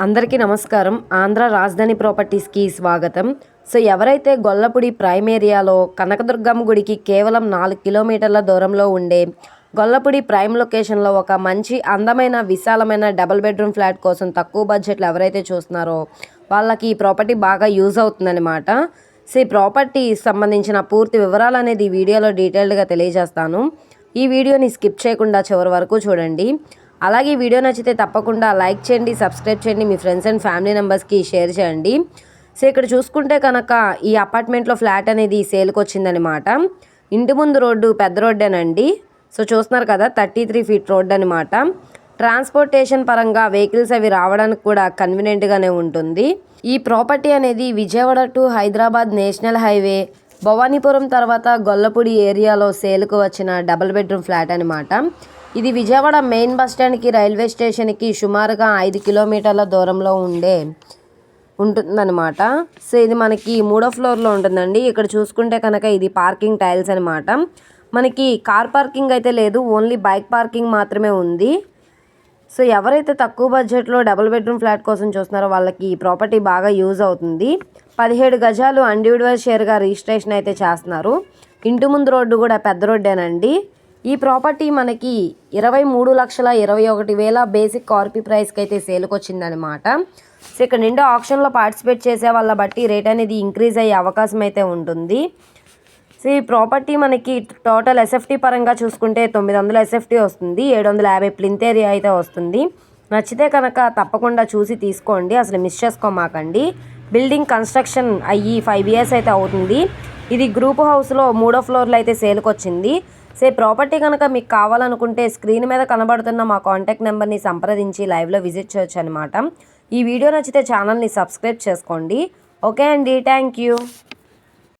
అందరికీ నమస్కారం. ఆంధ్ర రాజధాని ప్రాపర్టీస్కి స్వాగతం. ఎవరైతే గొల్లపూడి ప్రైమ్ ఏరియాలో కనకదుర్గమ్మ గుడికి కేవలం 4 కిలోమీటర్ల దూరంలో ఉండే గొల్లపూడి ప్రైమ్ లొకేషన్లో ఒక మంచి అందమైన విశాలమైన డబుల్ బెడ్రూమ్ ఫ్లాట్ కోసం తక్కువ బడ్జెట్లో ఎవరైతే చూస్తున్నారో వాళ్ళకి ఈ ప్రాపర్టీ బాగా యూజ్ అవుతుందన్నమాట. ఈ ప్రాపర్టీ సంబంధించిన పూర్తి వివరాలు అనేది ఈ వీడియోలో డీటెయిల్డ్గా తెలియజేస్తాను. ఈ వీడియోని స్కిప్ చేయకుండా చివరి వరకు చూడండి. అలాగే వీడియో నచ్చితే తప్పకుండా లైక్ చేయండి, సబ్స్క్రైబ్ చేయండి, మీ ఫ్రెండ్స్ అండ్ ఫ్యామిలీ మెంబర్స్కి షేర్ చేయండి. ఇక్కడ చూసుకుంటే కనుక ఈ అపార్ట్మెంట్లో ఫ్లాట్ అనేది సేల్కి వచ్చిందనమాట. ఇంటి ముందు రోడ్డు పెద్ద రోడ్డేనండి. చూస్తున్నారు కదా, 33 ఫీట్ రోడ్డు అనమాట. ట్రాన్స్పోర్టేషన్ పరంగా వెహికల్స్ అవి రావడానికి కూడా కన్వీనియంట్గానే ఉంటుంది. ఈ ప్రాపర్టీ అనేది Vijayawada to Hyderabad national highway Bhavanipuram తర్వాత గొల్లపూడి ఏరియాలో సేల్కు వచ్చిన డబుల్ బెడ్రూమ్ ఫ్లాట్ అనమాట. ఇది విజయవాడ మెయిన్ బస్ స్టాండ్కి రైల్వే స్టేషన్కి సుమారుగా 5 కిలోమీటర్ల దూరంలో ఉంటుందన్నమాట. ఇది మనకి 3వ ఫ్లోర్లో ఉంటుందండి. ఇక్కడ చూసుకుంటే కనుక ఇది పార్కింగ్ టైల్స్ అనమాట. మనకి కార్ పార్కింగ్ అయితే లేదు, ఓన్లీ బైక్ పార్కింగ్ మాత్రమే ఉంది. ఎవరైతే తక్కువ బడ్జెట్లో డబుల్ బెడ్రూమ్ ఫ్లాట్ కోసం చూస్తున్నారో వాళ్ళకి ఈ ప్రాపర్టీ బాగా యూజ్ అవుతుంది. 17 గజాలు ఇండివిజువల్ షేర్గా రిజిస్ట్రేషన్ అయితే చేస్తున్నారు. ఇంటి ముందు రోడ్డు కూడా పెద్ద రోడ్డేనండి. ఈ ప్రాపర్టీ మనకి 23,21,000 బేసిక్ కార్పీ ప్రైస్కి అయితే సేల్కి వచ్చిందనమాట. ఇక్కడ నిండా ఆప్షన్లో పార్టిసిపేట్ చేసే వాళ్ళ బట్టి రేట్ అనేది ఇంక్రీజ్ అయ్యే అవకాశం అయితే ఉంటుంది. ఈ ప్రాపర్టీ మనకి టోటల్ ఎస్ఎఫ్టీ పరంగా చూసుకుంటే 900 ఎస్ఎఫ్టీ వస్తుంది, 750 ప్లింత్ ఏరియా అయితే వస్తుంది. నచ్చితే కనుక తప్పకుండా చూసి తీసుకోండి, అసలు మిస్ చేసుకోమాకండి. బిల్డింగ్ కన్స్ట్రక్షన్ అయ్యి 5 ఇయర్స్ అయితే అవుతుంది. ఇది గ్రూప్ హౌస్లో 3వ ఫ్లోర్లో అయితే సేల్కి వచ్చింది. ప్రాపర్టీ కనుక మీకు కావాలనుకుంటే స్క్రీన్ మీద కనబడుతున్న మా కాంటాక్ట్ నెంబర్ని సంప్రదించి లైవ్లో విజిట్ చేయొచ్చు అనమాట. ఈ వీడియో నచ్చితే ఛానల్ని సబ్స్క్రైబ్ చేసుకోండి. ఓకే అండి, థ్యాంక్ యూ.